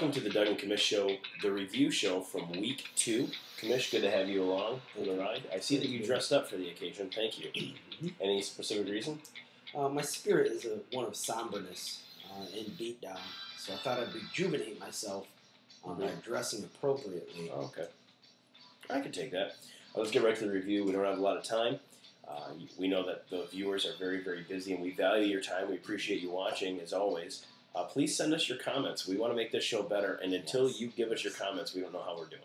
Welcome to the Doug and Commish Show, the review show from week 2. Commish, good to have you along for the ride. I see that you dressed up for the occasion. Thank you. Any specific reason? My spirit is one of somberness and beatdown, so I thought I'd rejuvenate myself by dressing appropriately. Oh, okay. I can take that. Let's get right to the review. We don't have a lot of time. We know that the viewers are very, very busy, and we value your time. We appreciate you watching, as always. Please send us your comments. We want to make this show better, and until you give us your comments, we don't know how we're doing.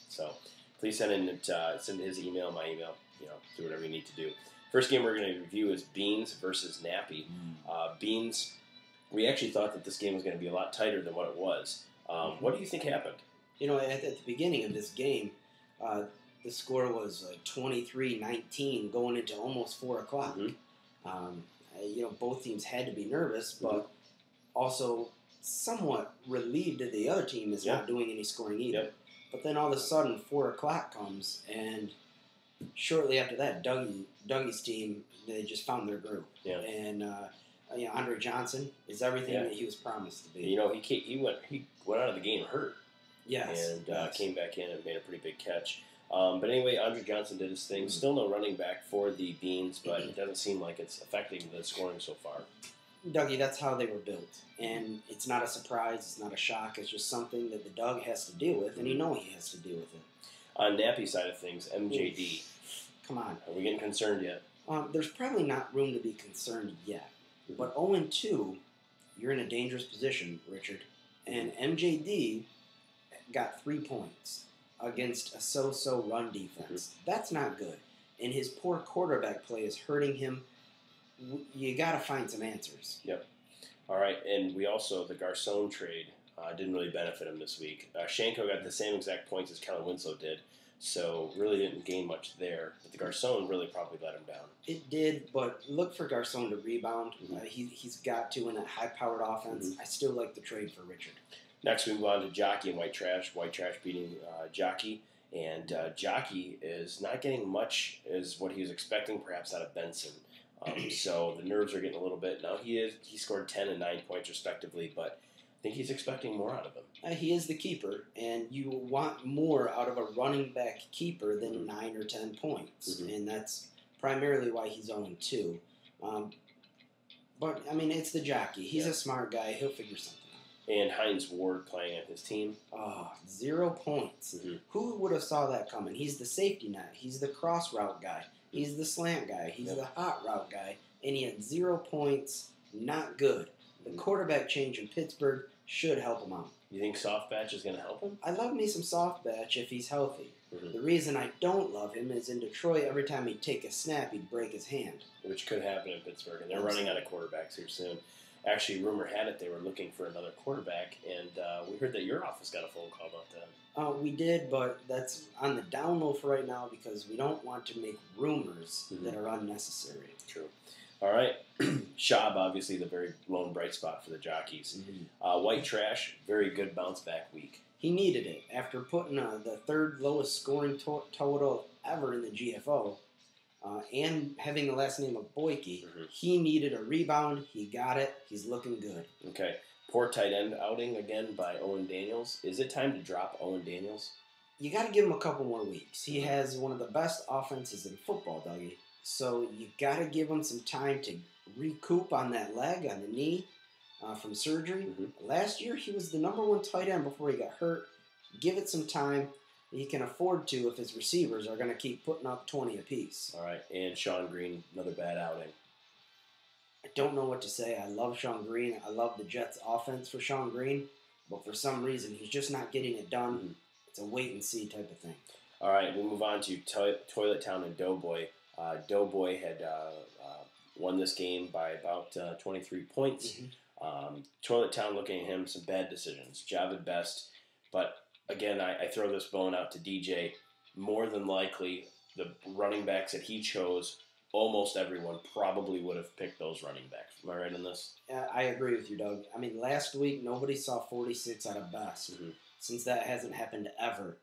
So please send his email, my email, do whatever you need to do. First game we're going to review is Beans versus Nappy. Beans, we actually thought that this game was going to be a lot tighter than what it was. What do you think happened? At the beginning of this game, the score was 23-19 going into almost 4 o'clock. Both teams had to be nervous, but also somewhat relieved that the other team is not doing any scoring either. But then all of a sudden, 4 o'clock comes, and shortly after that, Dougie's team, they just found their groove. And Andre Johnson is everything that he was promised to be. He went out of the game hurt. And came back in and made a pretty big catch. But anyway, Andre Johnson did his thing. Still no running back for the Beans, but it doesn't seem like it's affecting the scoring so far. Dougie, that's how they were built. And it's not a surprise, it's not a shock, it's just something that the Doug has to deal with, and he has to deal with it. On Nappy's side of things, MJD. Come on. Are we getting concerned yet? There's probably not room to be concerned yet. But 0-2, you're in a dangerous position, Richard. And MJD got 3 points against a so-so run defense. That's not good. And his poor quarterback play is hurting him. You got to find some answers. All right, and we also, the Garcon trade didn't really benefit him this week. Shanko got the same exact points as Kellen Winslow did, so really didn't gain much there. But the Garcon really probably let him down. It did, but look for Garcon to rebound. He's got to in that high-powered offense. I still like the trade for Richard. Next, we move on to Jockey and White Trash. White Trash beating Jockey. And Jockey is not getting much as what he was expecting, perhaps, out of Benson. So the nerves are getting a little bit. Now he scored 10 and 9 points respectively, but I think he's expecting more out of him. He is the keeper, and you want more out of a running back keeper than 9 or 10 points. And that's primarily why he's 0-2. But, I mean, it's the Jockey. He's a smart guy. He'll figure something out. And Hines Ward playing at his team. 0 points. Who would have saw that coming? He's the safety net. He's the cross route guy. He's the slant guy. He's the hot route guy. And he had 0 points. Not good. The quarterback change in Pittsburgh should help him out. You think Softbatch is going to help him? I love me some Softbatch if he's healthy. The reason I don't love him is in Detroit, every time he'd take a snap, he'd break his hand. Which could happen in Pittsburgh. And they're running out of quarterbacks here soon. Actually, rumor had it they were looking for another quarterback, and we heard that your office got a phone call about that. We did, but that's on the down low for right now because we don't want to make rumors that are unnecessary. True. All right. Schaub, obviously, the very lone bright spot for the Jockeys. White Trash, very good bounce back week. He needed it. After putting the third lowest scoring total ever in the GFO, and having the last name of Boyke, he needed a rebound. He got it. He's looking good. Okay. Poor tight end outing again by Owen Daniels. Is it time to drop Owen Daniels? You got to give him a couple more weeks. He has one of the best offenses in football, Dougie. So you got to give him some time to recoup on that leg, on the knee, from surgery. Last year, he was the #1 tight end before he got hurt. Give it some time. He can afford to if his receivers are going to keep putting up 20 apiece. All right, and Sean Green, another bad outing. I don't know what to say. I love Sean Green. I love the Jets' offense for Sean Green. But for some reason, he's just not getting it done. It's a wait-and-see type of thing. All right, we move on to Toilet Town and Doughboy. Doughboy had won this game by about 23 points. Toilet Town looking at him, some bad decisions. Job at best. But, again, I throw this bone out to DJ. More than likely, the running backs that he chose, almost everyone probably would have picked those running backs. Am I right on this? I agree with you, Doug. I mean, last week, nobody saw 46 out of best, since that hasn't happened ever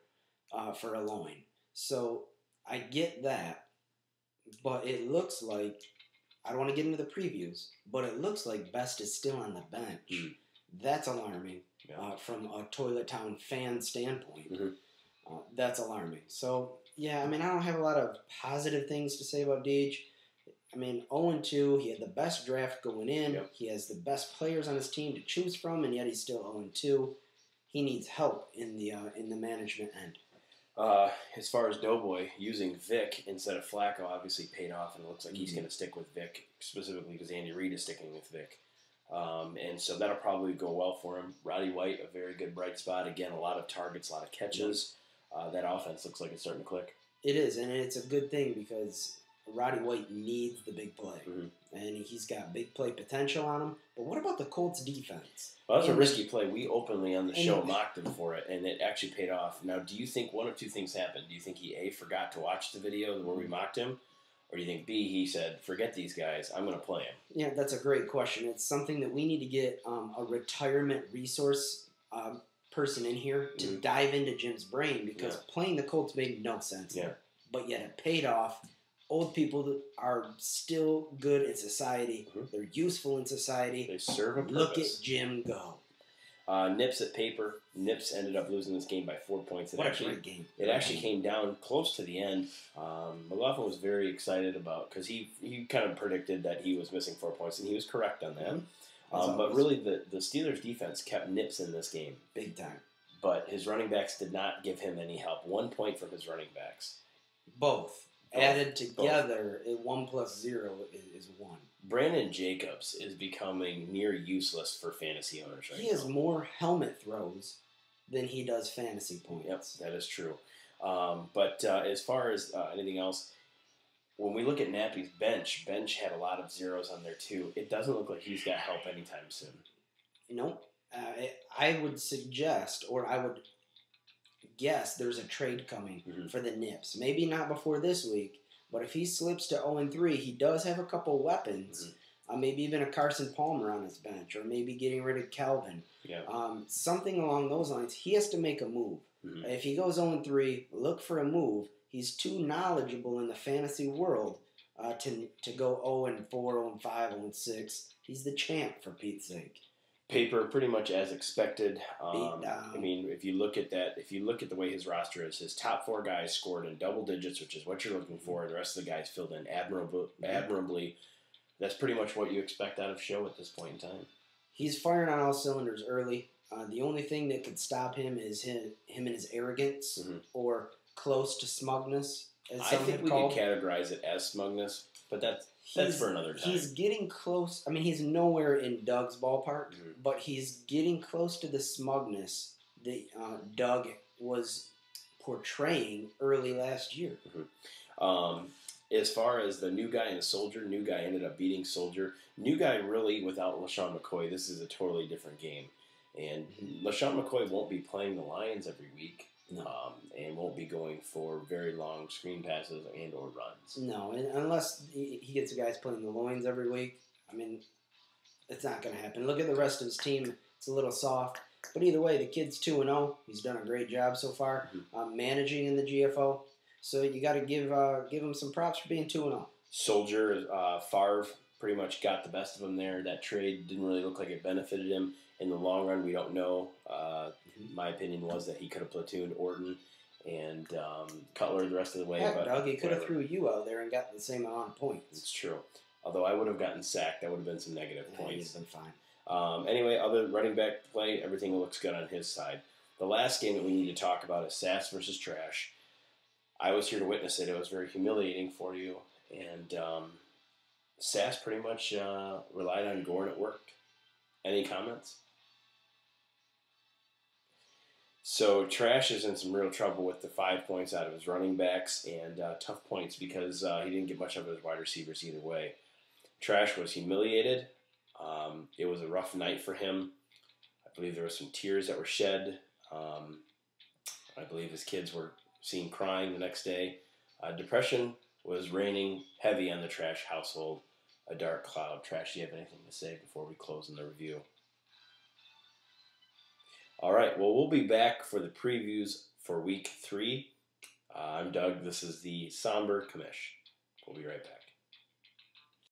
for a loin. So I get that, but it looks like, I don't want to get into the previews, but it looks like Best is still on the bench. That's alarming. from a Toilet Town fan standpoint. Mm-hmm. That's alarming. So, yeah, I mean, I don't have a lot of positive things to say about Deej. I mean, 0-2, he had the best draft going in. Yep. He has the best players on his team to choose from, and yet he's still 0-2. He needs help in the management end. As far as Doughboy, using Vic instead of Flacco obviously paid off, and it looks like he's going to stick with Vic, specifically because Andy Reid is sticking with Vic. And so that'll probably go well for him. Roddy White, a very good bright spot. Again, a lot of targets, a lot of catches. That offense looks like it's starting to click. It is, and it's a good thing because Roddy White needs the big play. Mm-hmm. And he's got big play potential on him. But what about the Colts defense? Well, that's a risky play. We openly on the show mocked him for it, and it actually paid off. Now, do you think one of two things happened? Do you think he, A, forgot to watch the video where we mocked him? Or do you think, B, he said, forget these guys, I'm going to play him? Yeah, that's a great question. It's something that we need to get a retirement resource person in here to dive into Jim's brain because playing the Colts made no sense. Yeah. But yet it paid off. Old people are still good in society. Mm-hmm. They're useful in society. They serve a purpose. Look at Jim go. Nips at paper. Nips ended up losing this game by 4 points. What a great game. It actually came down close to the end. McLaughlin was very excited about because he kind of predicted that he was missing 4 points, and he was correct on that. Mm-hmm. But really, the Steelers' defense kept Nips in this game. Big time. But his running backs did not give him any help. 1 point from his running backs. Both. Added together, 1 + 0 is 1. Brandon Jacobs is becoming near useless for fantasy owners right now. He has more helmet throws than he does fantasy points. Yep, that is true. But as far as anything else, when we look at Nappy's bench had a lot of zeros on there too. It doesn't look like he's got help anytime soon. Nope. I would suggest, or I would guess, there's a trade coming for the Nips. Maybe not before this week, but if he slips to 0-3, he does have a couple weapons. Maybe even a Carson Palmer on his bench, or maybe getting rid of Calvin. Yeah. Something along those lines. He has to make a move. If he goes 0-3, look for a move. He's too knowledgeable in the fantasy world to go 0-4, 0-5, 0-6. He's the champ, for Pete's sake. Paper pretty much as expected. I mean, if you look at the way his roster is, his top 4 guys scored in double digits, which is what you're looking for. The rest of the guys filled in admirably. That's pretty much what you expect out of Show at this point in time. He's firing on all cylinders early. The only thing that could stop him is him and his arrogance, or close to smugness, as some I think we could categorize it as smugness, but that's for another time. He's getting close. I mean, he's nowhere in Doug's ballpark, but he's getting close to the smugness that Doug was portraying early last year. As far as the new guy and Soldier, new guy ended up beating Soldier. New guy really, without LaShawn McCoy, this is a totally different game. And LaShawn McCoy won't be playing the Lions every week. And won't be going for very long screen passes and or runs. No, and unless he gets the guys playing the loins every week, I mean, it's not going to happen. Look at the rest of his team. It's a little soft. But either way, the kid's 2-0. He's done a great job so far managing in the GFO. So you got to give him some props for being 2-0. Soldier, Favre pretty much got the best of him there. That trade didn't really look like it benefited him. In the long run, we don't know. My opinion was that he could have platooned Orton and Cutler the rest of the way. Heck, Doug, he could have threw you out there and got the same amount of points. It's true. Although I would have gotten sacked, that would have been some negative points. He'd been fine. Anyway, other running back play, everything looks good on his side. The last game that we need to talk about is Sass versus Trash. I was here to witness it. It was very humiliating for you. And Sass pretty much relied on Gore, and it worked. Any comments? So Trash is in some real trouble with the 5 points out of his running backs and tough points because he didn't get much of his wide receivers either way. Trash was humiliated. It was a rough night for him. I believe there were some tears that were shed. I believe his kids were seen crying the next day. Depression was reigning heavy on the Trash household. A dark cloud. Trash, do you have anything to say before we close in the review? All right, well, we'll be back for the previews for Week 3. I'm Doug. This is the Somber Commish. We'll be right back.